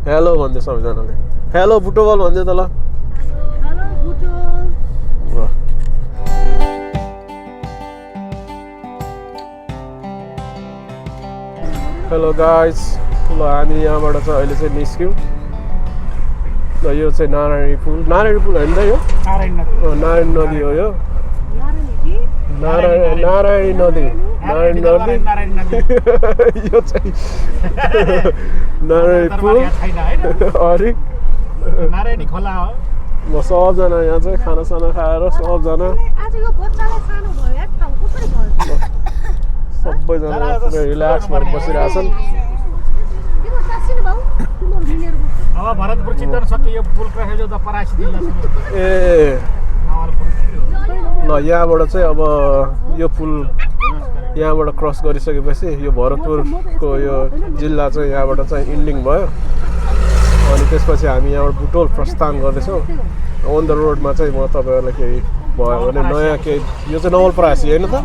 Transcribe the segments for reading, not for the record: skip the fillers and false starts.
hello भन्दै सबैजनाले hello Butwal भन्दै त ल हेलो गाइस ल हामी यहाँबाट चाहिँ अहिले चाहिँ निस्क्यौँ ल यो चाहिँ नारायणी पुल होइन त यो नारायण नदी हो यो नारायणी नदी यो चाहिँ नारायणी पुल अरे नारायणी खोला हो म सबजना यहाँ चाहिँ खानासाना खाएर सबजना सबैजना पुरै रिल्याक्स भएर बसिरहेछन् अब भरतपुर चितवन सके यो पुल क्रस जो त परासी जिल्ला ए ल यहाँबाट चाहिँ अब यो पुल यहाँबाट क्रस गरिसकेपछि यो भरतपुरको यो जिल्ला चाहिँ यहाँबाट चाहिँ इन्डिङ भयो अनि त्यसपछि हामी यहाँबाट बुटोल प्रस्थान गर्दैछौँ अन द रोडमा चाहिँ म तपाईँहरूलाई केही भयो भने नयाँ केही यो चाहिँ नवलपरासी होइन त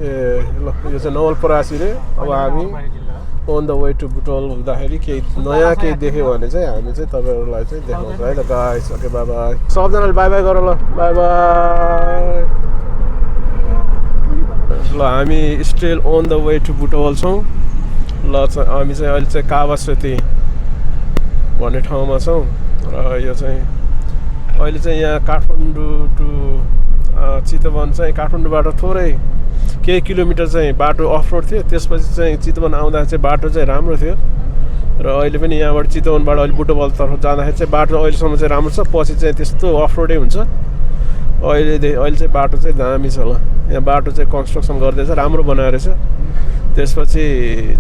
ए ल यो चाहिँ नवलपरासी रे अब हामी on the way to Butwal हुँदाखेरि केही नयाँ केही देख्यो भने चाहिँ हामी चाहिँ तपाईँहरूलाई चाहिँ देखाउँछ है त गाइस ओके बाई बाई सबजनाले बाई बाई गर ल बाई बाई ल हामी still on the way to Butwal छौँ ल हामी चाहिँ अहिले चाहिँ कावासती भन्ने ठाउँमा छौँ र यो चाहिँ अहिले चाहिँ यहाँ काठमाडौँ टु चितवन चाहिँ काठमाडौँबाट थोरै केही किलोमिटर चाहिँ बाटो अफ रोड थियो त्यसपछि चाहिँ चितवन आउँदा चाहिँ बाटो चाहिँ राम्रो थियो र अहिले पनि यहाँबाट चितवनबाट अहिले बुटोलतर्फ जाँदाखेरि चाहिँ बाटो अहिलेसम्म चाहिँ राम्रो छ पछि चाहिँ त्यस्तो अफ रोडै हुन्छ अहिले चाहिँ बाटो चाहिँ दामी छ ल यहाँ बाटो चाहिँ कन्स्ट्रक्सन गर्दैछ राम्रो बनाएर रहेछ त्यसपछि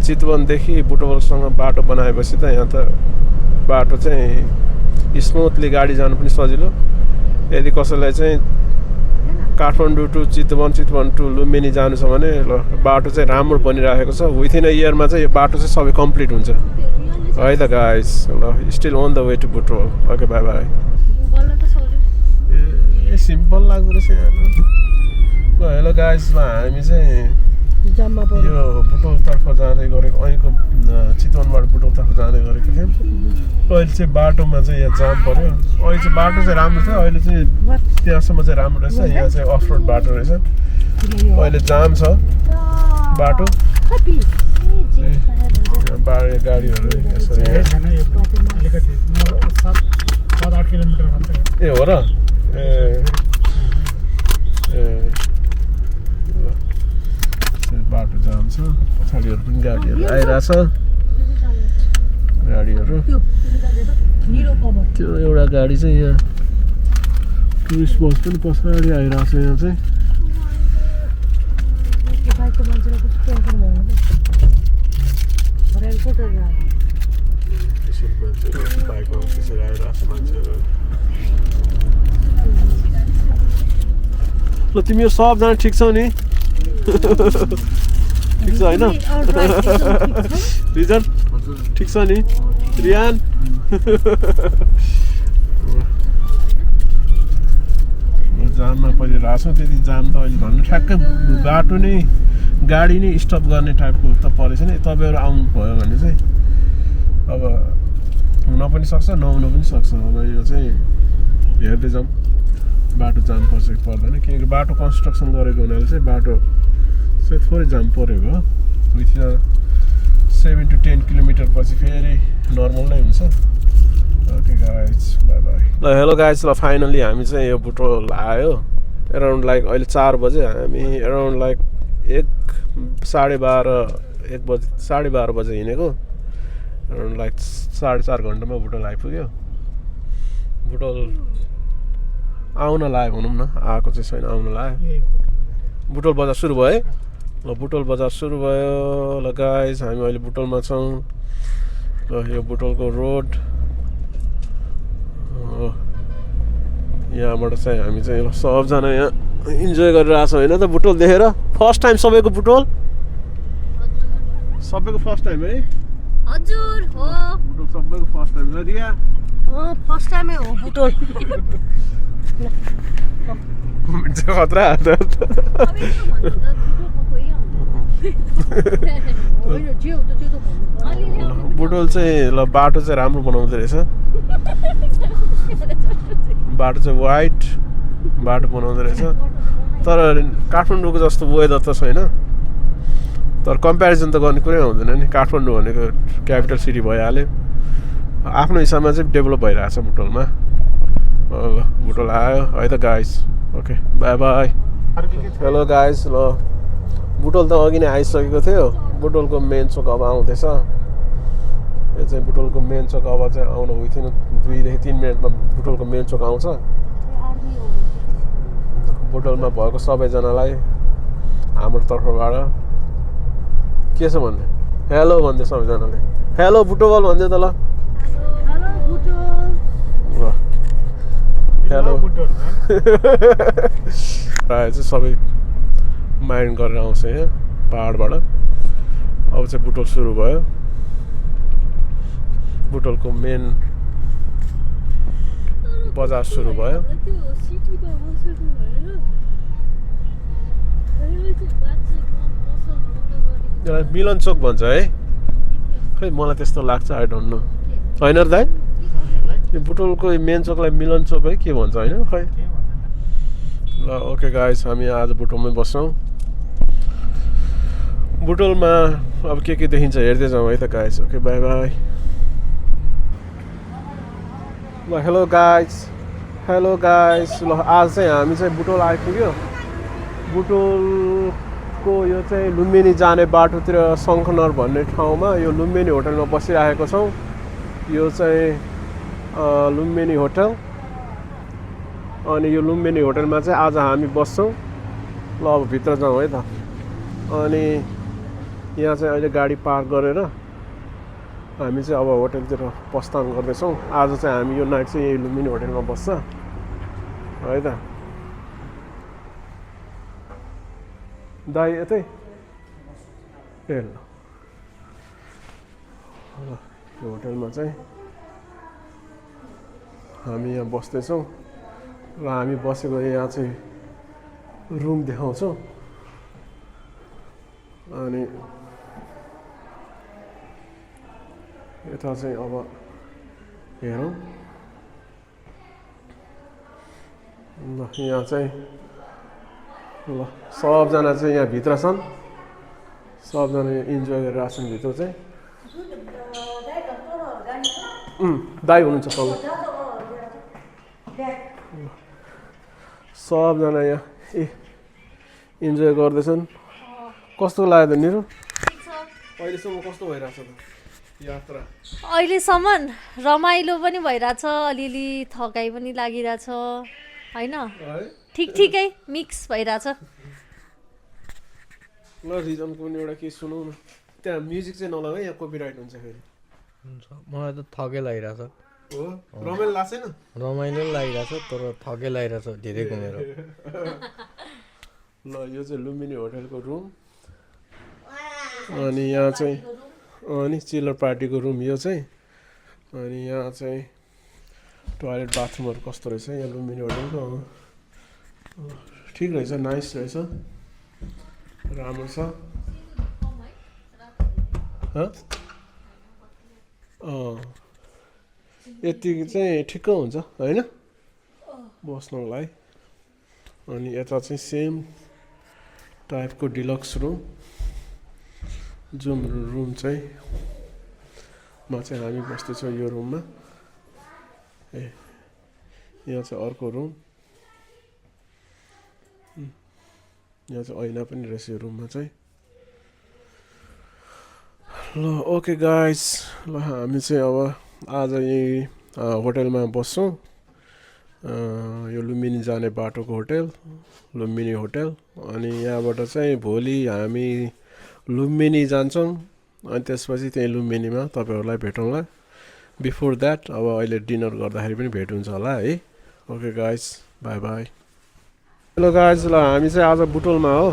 चितवनदेखि बुटोलसँग बाटो बनाएपछि त यहाँ त बाटो चाहिँ स्मुथली गाडी जानु पनि सजिलो यदि कसैलाई चाहिँ काठमाडौँ टु चितवन टु लुम्बिनी जानु छ भने ल बाटो चाहिँ राम्रो बनिरहेको छ विथिन अ इयरमा चाहिँ यो बाटो चाहिँ सबै कम्प्लिट हुन्छ है त गाइस ल still on the way to Butwal okay bye bye ए सिम्पल लाग्दो रहेछ ल हेलो गाइस हामी चाहिँ यो बुटोलतर्फ जाँदै गरेको અહીંको चितवनबाट बुटोलतर्फ जाँदै गरेको थियौँ अहिले चाहिँ बाटोमा चाहिँ यहाँ जाम पऱ्यो अहिले चाहिँ बाटो चाहिँ राम्रो थियो अहिले चाहिँ त्यहाँसम्म चाहिँ राम्रो रहेछ यहाँ चाहिँ अफ रोड बाटो रहेछ अहिले जाम छ बाटो गाडीहरू यसरी ए हो र बाटो जाम छ पछाडिहरू पनि गाडीहरू आइरहेछ गाडीहरू त्यो एउटा गाडी चाहिँ यहाँ टुरिस्ट बस पनि पछाडि आइरहेछ यहाँ चाहिँ बाइकमा त्यसरी आइरहेछ मान्छेहरू ल तिमीहरू सबजना ठिक छौ नि ठिक छ होइन रिजन ठिक छ नि रियान जाममा परिरहेको छ त्यति जाम त अहिले भन्नु ठ्याक्कै बाटो नै गाडी नै स्टप गर्ने टाइपको त परेछ नि तपाईँहरू आउनु भयो भने चाहिँ अब हुन पनि सक्छ नहुन पनि सक्छ अब यो चाहिँ हेर्दै जाउँ बाटो जाम पर्छ कि पर्दैन किनकि बाटो कन्स्ट्रक्सन गरेको हुनाले चाहिँ बाटो चाहिँ थोरै जाम परेको हो विथिन 7 to 10 किलोमिटर पछि फेरि नर्मल नै हुन्छ ओके गाइस बाई बाई ल हेलो गाइस ल फाइनली हामी चाहिँ यो बुटोल आयो एराउन्ड लाइक अहिले 4 बजे हामी एराउन्ड लाइक 1:30 बजे हिँडेको एराउन्ड लाइक 4.5 घन्टामा बुटोल आइपुग्यो बुटोल आउन लाग्यो भनौँ न आएको चाहिँ छैन आउन लाग्यो बुटोल बजार सुरु भयो ल बुटोल बजार सुरु भयो ल गाइस हामी अहिले बुटोलमा छौँ ल यो बुटोलको रोड यहाँबाट चाहिँ हामी चाहिँ सबजना यहाँ इन्जोय गरिरहेछौँ होइन त बुटोल देखेर फर्स्ट टाइम सबैको बुटोल सबैको फर्स्ट टाइम है हजुर हो बुटोल सबैको फर्स्ट टाइम हो रिया हो फर्स्ट टाइमै हो बुटोल खतरा होइन जे हो त त्यो त भन्नु बुटोल चाहिँ ल बाटो चाहिँ राम्रो बनाउँदो रहेछ बाटो चाहिँ वाइट बाटो बनाउँदो रहेछ तर काठमाडौँको जस्तो वेदर त छैन तर कम्पेरिजन त गर्ने कुरै आउँदैन नि काठमाडौँ भनेको क्यापिटल सिटी भइहाल्यो आफ्नो हिसाबमा चाहिँ डेभलप भइरहेछ बुटोलमा ल बुटोल आयो है त guys okay bye bye hello guys ल बुटोल त अघि नै आइसकेको थियो बुटोलको मेन चोक अब आउँदैछ यो चाहिँ बुटोलको मेन चोक अब चाहिँ आउनु विथिन 2 देखि 3 मिनटमा बुटोलको मेन चोक आउँछ बुटोलमा भएको सबैजनालाई हाम्रो तर्फबाट के छ भन्ने हेलो भन्दै सबैजनाले हेलो बुटोल भन्दै त ल हेलो बुटोल हेलो प्रायः चाहिँ सबै माइन्ड गरेर आउँछ यहाँ पहाडबाट अब चाहिँ बुटोल सुरु भयो बुटोलको मेन बजार सुरु भयो यसलाई मिलन चोक भन्छ है खै मलाई त्यस्तो लाग्छ आई डोन्ट नो होइन र दाइ यो बुटोलको मेन चोकलाई मिलन चोक है के भन्छ होइन खै ल ओके गाइस हामी आज बुटोलमै बस्छौँ बुटोलमा अब के देखिन्छ हेर्दै जाउँ है त गाइस ओके बाई बाई ल हेलो गाइस ल आज चाहिँ हामी चाहिँ बुटोल आइपुग्यो बुटोलको यो चाहिँ लुम्बिनी जाने बाटोतिर शङ्खनर भन्ने ठाउँमा यो लुम्बिनी होटलमा बसिरहेको छौँ यो चाहिँ लुम्बिनी होटल अनि यो लुम्बिनी होटलमा चाहिँ आज हामी बस्छौँ ल अब भित्र जाउँ है त अनि यहाँ चाहिँ अहिले गाडी पार्क गरेर हामी चाहिँ अब होटलतिर प्रस्थान गर्दैछौँ आज चाहिँ हामी यो नाइट चाहिँ यही लुम्बिनी होटलमा बस्छ है त दाइ यतै ए ल यो होटलमा चाहिँ हामी यहाँ बस्दैछौँ र हामी बसेको यहाँ चाहिँ रुम देखाउँछौँ अनि यता चाहिँ अब हेरौँ ल यहाँ चाहिँ ल सबजना चाहिँ यहाँ भित्र छन् सबजना इन्जोय गरेर आछन् भित्र चाहिँ दाइ हुनुहुन्छ तल सबजना यहाँ इन्जोय गर्दैछन् कस्तो लाग्यो त निरो अहिलेसम्म कस्तो भइरहेछ त यात्रा अहिलेसम्म रमाइलो पनि भइरहेछ अलिअलि थकाइ पनि लागिरहेछ होइन ठिकै मिक्स भइरहेछ ल रिजनको पनि एउटा केही सुनौ न त्यहाँ म्युजिक चाहिँ नलगाऊ यहाँ कपिराइट हुन्छ फेरि मलाई त थकै लागिरहेछ हो रमाइलो लाग्छ नि रमाइलो लागिरहेछ तर थकै लागिरहेछ धेरै घुमेर ल यो चाहिँ लुम्बिनी होटलको रुम अनि यहाँ चाहिँ अनि चिल्लर पार्टीको रुम यो चाहिँ अनि यहाँ चाहिँ टोयलेट बाथरुमहरू कस्तो रहेछ यहाँ लुम्बिनी होटलको ठिक रहेछ नाइस रहेछ राम्रो छ यति चाहिँ ठिक्क हुन्छ होइन बस्नलाई अनि यता चाहिँ सेम टाइपको डिलक्स रुम जुन रुम चाहिँ मा चाहिँ हामी बस्दैछौँ यो रुममा यहाँ चाहिँ अर्को रुम यहाँ चाहिँ ऐना पनि रहेछ यो रुममा चाहिँ ल ओके गाइस ल हामी चाहिँ अब आज यही होटलमा बस्छौँ यो लुम्बिनी जाने बाटोको होटल लुम्बिनी होटल अनि यहाँबाट चाहिँ भोलि हामी लुम्बिनी जान्छौँ अनि त्यसपछि त्यही लुम्बिनीमा तपाईँहरूलाई भेटौँला बिफोर द्याट अब अहिले डिनर गर्दाखेरि पनि भेट हुन्छ होला है okay guys by bye hello guys ल हामी चाहिँ आज बुटोलमा हो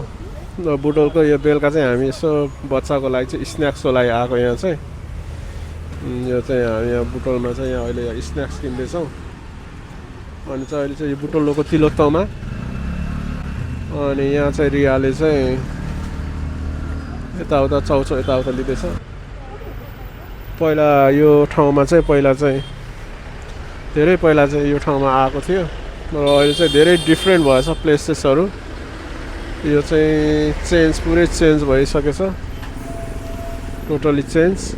ल बुटोलको यो बेलुका चाहिँ हामी यसो बच्चाको लागि चाहिँ स्न्याक्सको लागि आएको यहाँ चाहिँ यो चाहिँ हामी यहाँ बुटोलमा चाहिँ यहाँ अहिले स्न्याक्स किन्दैछौँ अनि चाहिँ अहिले चाहिँ यो बुटोलको तिलोत्तमा अनि यहाँ चाहिँ रियाले चाहिँ यताउता चाउचाउ यताउता लिँदैछ पहिला यो ठाउँमा चाहिँ धेरै पहिला चाहिँ यो ठाउँमा आएको थियो र अहिले चाहिँ धेरै डिफ्रेन्ट भएछ प्लेसेसहरू यो चाहिँ पुरै चेन्ज भइसकेछ टोटली चेन्ज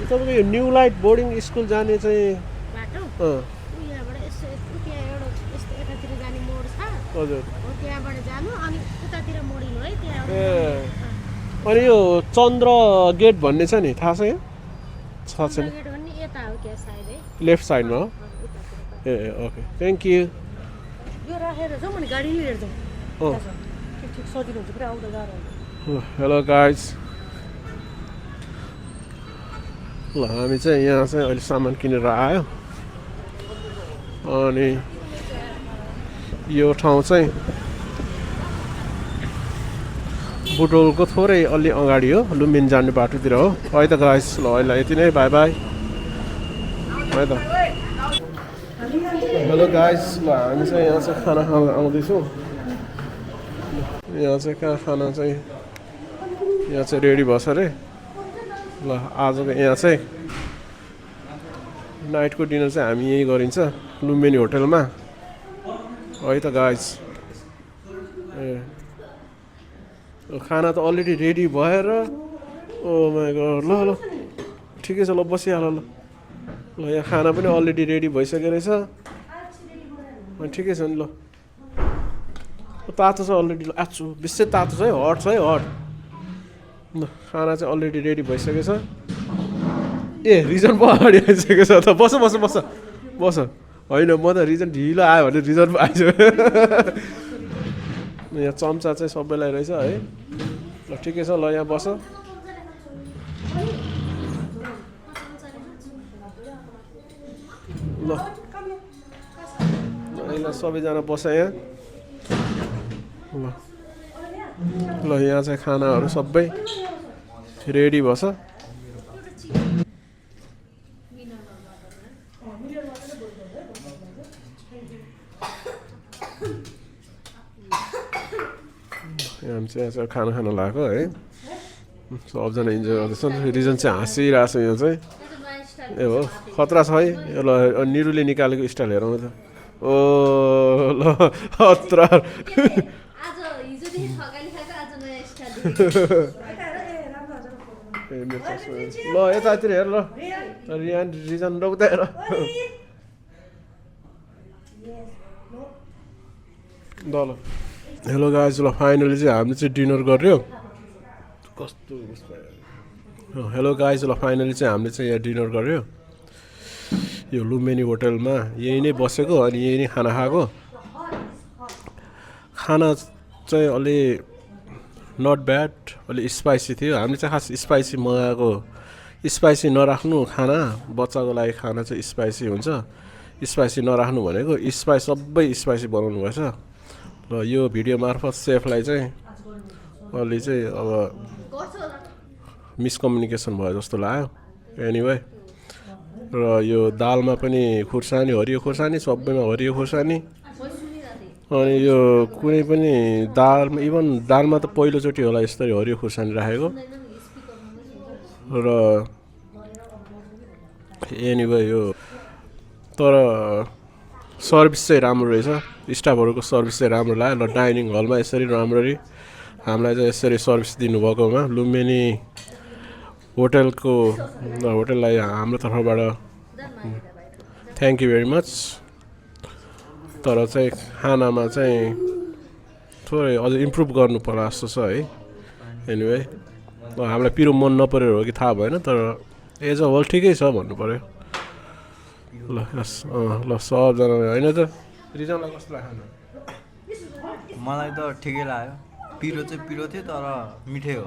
तपाईँको यो न्यू लाइट बोर्डिङ स्कुल जाने चाहिँ बाटो अँ यहाँबाट यसो त्यहाँ एउटा यस्तो एकातिर जाने मोड छ हजुर हो त्यहाँबाट जानु अनि उतातिर मोडिनु है त्यहाँ ए अनि यो चन्द्र गेट भन्ने छ नि थाहा छ यहाँ छ छैन गेट भन्ने यता हो क्या सायद है लेफ्ट साइडमा हो ए ओके थ्याङ्क यू यो राखेर जाउँ अनि गाडी लिएर जाउँ अँ ठिक सजिलो हुन्छ पुरा आउँदा गाह्रो हुन्छ हेलो गाइज ल हामी चाहिँ यहाँ चाहिँ अहिले सामान किनेर आयो अनि यो ठाउँ चाहिँ बुटोलको थोरै अलि अगाडि हो लुम्बिनी जाने बाटोतिर हो है त गाइज ल अहिले यति नै बाई बाई है त हेलो गाइज ल हामी चाहिँ यहाँ चाहिँ खाना खान आउँदैछौँ यहाँ चाहिँ कहाँ खाना चाहिँ यहाँ चाहिँ रेडी भएछ अरे ल आजको यहाँ चाहिँ नाइटको डिनर चाहिँ हामी यहीँ गरिन्छ लुम्बिनी होटलमा है त गाइज ए खाना त अलरेडी रेडी भएर ओ माई गॉड ल ल ठिकै छ ल बसिहाल ल ल यहाँ खाना पनि अलरेडी रेडी भइसकेको रहेछ अनि ठिकै छ नि ल तातो छ अलरेडी आछु बेसी तातो छ है हट छ है हट ल खाना चाहिँ अलरेडी रेडी भइसकेको छ ए रिजन पो अगाडि आइसकेको छ त बस बस बस बस होइन म त रिजन ढिलो आयो भने रिजन पो आइसक्यो यहाँ चम्चा चाहिँ सबैलाई रहेछ है ल ठिकै छ ल यहाँ बस ल यहाँ सबैजना बस यहाँ ल यहाँ चाहिँ खानाहरू सबै रेडी भएछ हामी चाहिँ यहाँ चाहिँ खाना खान लागेको है सबजना इन्जोय गर्दैछन् रिजन चाहिँ हाँसिरहेको छ यहाँ चाहिँ ए हो खतरा छ है ल निरुले निकालेको स्टाइल हेरौँ त ओ ल खतरा ल यतातिर हेर ल रियान रिजन रौता हेर ल ल हेलो गाइज ल फाइनली चाहिँ हामीले चाहिँ डिनर गऱ्यो कस्तो हेलो गाइज ल फाइनली चाहिँ हामीले चाहिँ यहाँ डिनर गऱ्यो यो लुम्बिनी होटलमा यही नै बसेको अनि यही नै खाना खाएको खाना चाहिँ अलि नट ब्याड अलि स्पाइसी थियो हामीले चाहिँ खास स्पाइसी मगाएको स्पाइसी नराख्नु खाना बच्चाको लागि खाना चाहिँ स्पाइसी हुन्छ स्पाइसी नराख्नु भनेको स्पाइस सबै स्पाइसी बनाउनु भएछ र यो भिडियो मार्फत सेफलाई चाहिँ अलि चाहिँ अब मिसकम्युनिकेसन भयो जस्तो लाग्यो एनिवे र यो दालमा पनि खुर्सानी हरियो खुर्सानी सबैमा हरियो खुर्सानी अनि यो कुनै पनि दालमा इभन दालमा त पहिलोचोटि होला यसरी हरियो खुर्सानी राखेको र एनिवे यो तर सर्भिस चाहिँ राम्रो रहेछ स्टाफहरूको सर्भिस चाहिँ राम्रो लाग्यो ल डाइनिङ हलमा यसरी राम्ररी हामीलाई चाहिँ यसरी सर्भिस दिनुभएकोमा लुम्बिनी होटललाई हाम्रो तर्फबाट थ्याङ्क यू भेरी मच तर चाहिँ खानामा चाहिँ थोरै अझ इम्प्रुभ गर्नु पर्ला जस्तो छ है एनिवे हामीलाई पिरो मन नपरेर हो कि थाहा भएन तर एज अ होल ठिकै छ भन्नु पऱ्यो ल यस ल सबजना होइन त रिजनलाई कस्तो लाग्यो मलाई त ठिकै लाग्यो पिरो चाहिँ पिरो थियो तर मिठै हो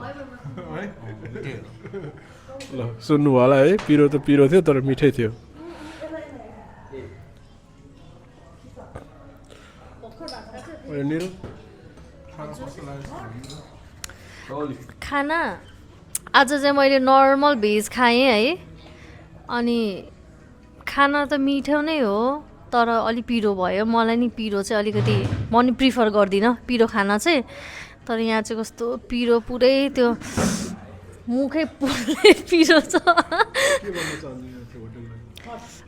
मिठै हो ल सुन्नु होला है पिरो त पिरो थियो तर मिठै थियो खाना आज चाहिँ मैले नर्मल भेज खाएँ है अनि खाना त मिठो नै हो तर अलि पिरो भयो मलाई नि पिरो चाहिँ अलिकति म नि प्रिफर गर्दिनँ पिरो खाना चाहिँ तर यहाँ चाहिँ कस्तो पिरो पुरै त्यो मुखै पुरै पिरो छ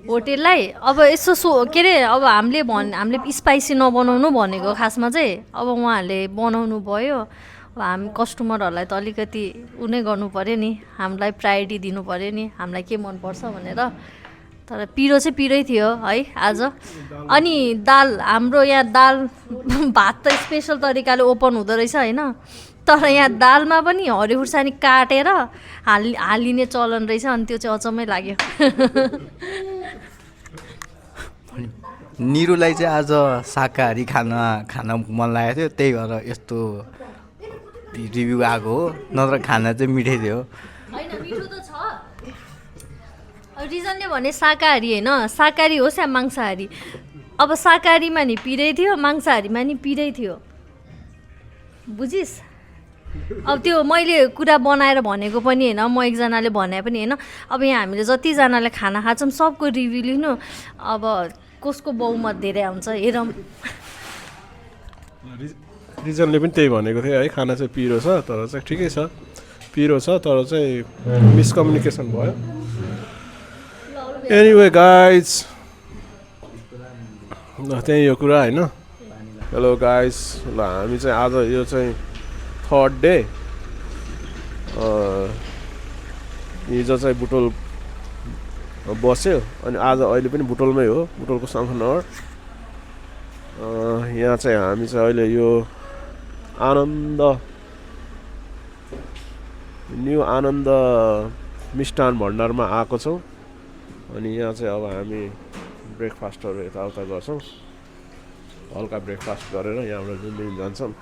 होटेललाई अब यसो के अरे अब हामीले स्पाइसी नबनाउनु भनेको खासमा चाहिँ अब उहाँहरूले बनाउनु भयो अब हामी कस्टमरहरूलाई त अलिकति उनै गर्नु पऱ्यो नि हामीलाई प्रायोरिटी दिनु पऱ्यो नि हामीलाई के मनपर्छ भनेर तर पिरो चाहिँ पिरै थियो है आज अनि दाल हाम्रो यहाँ दाल भात त स्पेसल तरिकाले ओपन हुँदो रहेछ होइन तर यहाँ दालमा पनि हरियो खुर्सानी काटेर हालिने चलन रहेछ अनि त्यो चाहिँ अचम्मै लाग्यो निरुलाई चाहिँ आज शाकाहारी खाना मन लागेको थियो त्यही भएर यस्तो रिभ्यू आएको हो नत्र खाना चाहिँ मिठै थियो होइन मिठो त छ रिजनले भने शाकाहारी होइन शाकाहारी होस् या मांसाहारी अब शाकाहारीमा नि पिरै थियो मांसाहारीमा नि पिरै थियो बुझिस् अब त्यो मैले कुरा बनाएर भनेको पनि होइन म एकजनाले भने पनि होइन अब यहाँ हामीले जतिजनाले खाना खान्छौँ सबको रिभ्यू लिनु अब कसको बहुमत धेरै आउँछ हेरौँ रिजनले पनि त्यही भनेको थियो है खाना चाहिँ पिरो छ तर चाहिँ ठिकै छ पिरो छ तर चाहिँ मिसकम्युनिकेसन भयो एनिवे गाइज ल त्यही यो कुरा होइन हेलो गाइज ल हामी चाहिँ आज यो चाहिँ थर्ड डे हिजो चाहिँ बुटोल बस्यो अनि आज अहिले पनि बुटोलमै हो बुटोलको शङ्खनगर यहाँ चाहिँ हामी चाहिँ अहिले यो न्यू आनन्द मिष्टान भण्डारमा आएको छौँ अनि यहाँ चाहिँ अब हामी ब्रेकफास्टहरू यताउता गर्छौँ हल्का ब्रेकफास्ट गरेर यहाँबाट जुन जान्छौँ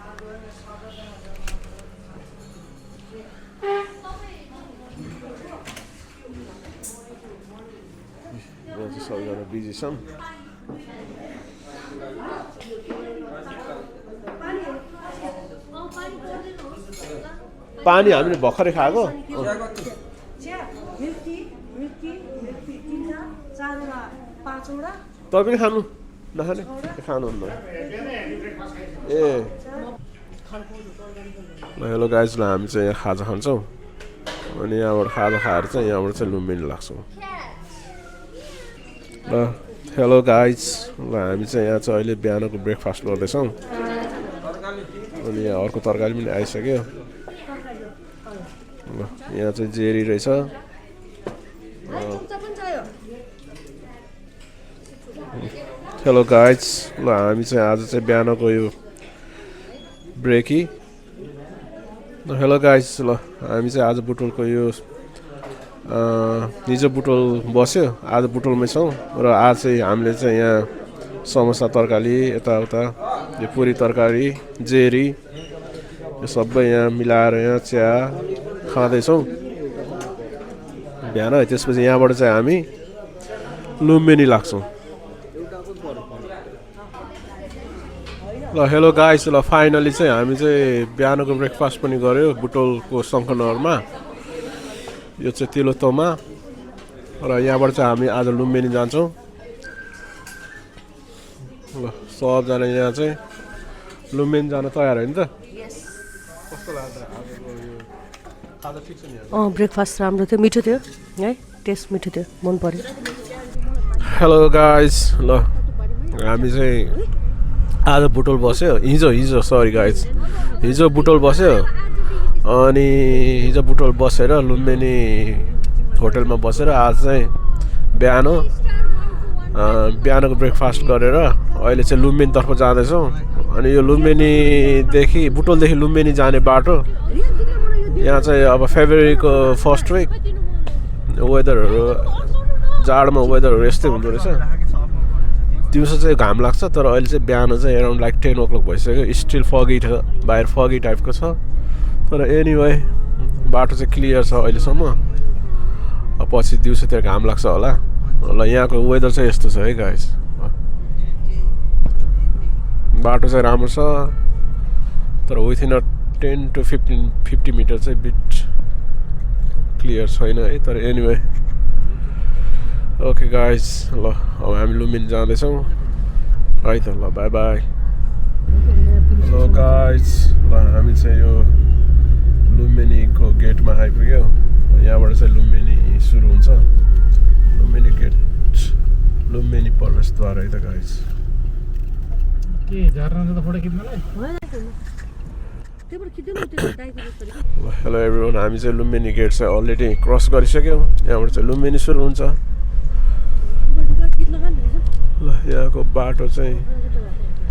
यहाँ चाहिँ सबैजना बिजी छौँ पानी हामीले भर्खरै खाएको तपाईँ पनि खानु नखाने खानुहुन्न ए ल हेलो गाइज ल हामी चाहिँ यहाँ खाजा खान्छौँ अनि यहाँबाट खाजा खाएर चाहिँ यहाँबाट चाहिँ लुम्बिनी लाग्छौँ ल हेलो गाइज ल हामी चाहिँ यहाँ चाहिँ अहिले बिहानको ब्रेकफास्ट गर्दैछौँ अनि यहाँ अर्को तरकारी पनि आइसक्यो ल यहाँ चाहिँ जेरी रहेछ हेलो गाइज ल हामी चाहिँ आज चाहिँ बिहानको यो ब्रेकी ल हेलो गाइज ल हामी चाहिँ आज बुटोलको यो हिजो बुटोल बस्यो आज बुटोलमै छौँ र आज चाहिँ हामीले चाहिँ यहाँ समोसा तरकारी यताउता यो पुरी तरकारी जेरी यो सबै यहाँ मिलाएर यहाँ चिया खाँदैछौँ बिहान त्यसपछि यहाँबाट चाहिँ हामी लुम्बिनी लाग्छौँ ल हेलो गाइस ल फाइनली चाहिँ हामी चाहिँ बिहानको ब्रेकफास्ट पनि गऱ्यो बुटोलको शङ्खनगरमा यो चाहिँ तिलोत्तमा र यहाँबाट चाहिँ हामी आज लुम्बिनी जान्छौँ ल सबजना यहाँ चाहिँ लुम्बिनी जान तयार होइन त कस्तो लाग्यो खाजा ठिक छ नि ब्रेकफास्ट राम्रो थियो मिठो थियो है टेस्ट मिठो थियो मन पर्यो हेलो गाइस ल हामी चाहिँ आज बुटोल बस्यो हिजो सरी गाइज हिजो बुटोल बस्यो अनि हिजो बुटोल बसेर लुम्बिनी होटलमा बसेर आज चाहिँ बिहानको ब्रेकफास्ट गरेर अहिले चाहिँ लुम्बिनीतर्फ जाँदैछौँ अनि यो लुम्बिनीदेखि बुटोलदेखि लुम्बिनी जाने बाटो यहाँ चाहिँ अब फेब्रुअरीको फर्स्ट विक वेदरहरू जाडोमा वेदरहरू यस्तै हुँदो रहेछ दिउँसो चाहिँ घाम लाग्छ तर अहिले चाहिँ बिहान चाहिँ एराउन्ड लाइक 10 o'clock भइसक्यो स्टिल फगी छ बाहिर फगी टाइपको छ तर एनिवे बाटो चाहिँ क्लियर छ अहिलेसम्म पछि दिउँसोतिर घाम लाग्छ होला ल यहाँको वेदर चाहिँ यस्तो छ है गाइस बाटो चाहिँ राम्रो छ तर विथिन 10 to 50 मिटर चाहिँ बिट क्लियर छैन है तर एनिवे ओके गाइस ल अब हामी लुम्बिनी जाँदैछौँ है त ल बाई बाई हेलो गाइस ल हामी चाहिँ यो लुम्बिनीको गेटमा आइपुग्यो यहाँबाट चाहिँ लुम्बिनी सुरु हुन्छ लुम्बिनी गेट लुम्बिनी प्रवेशद्वार है त गाइस के झर्ना त फोटो खिच्नलाई हेलो एभ्रिवान हामी चाहिँ लुम्बिनी गेट चाहिँ अलरेडी क्रस गरिसक्यौँ यहाँबाट चाहिँ लुम्बिनी सुरु हुन्छ ल यहाँको बाटो चाहिँ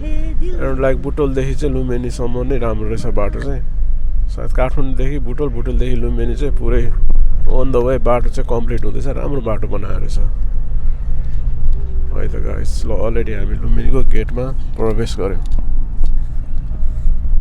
एराउन्ड लाइक बुटोलदेखि चाहिँ लुम्बिनीसम्म नै राम्रो रहेछ बाटो चाहिँ सायद काठमाडौँदेखि बुटोलदेखि लुम्बिनी चाहिँ पुरै अन द वे बाटो चाहिँ कम्प्लिट हुँदैछ राम्रो बाटो बनाएर रहेछ है त गाइस ल अलरेडी हामी लुम्बिनीको गेटमा प्रवेश गऱ्यौँ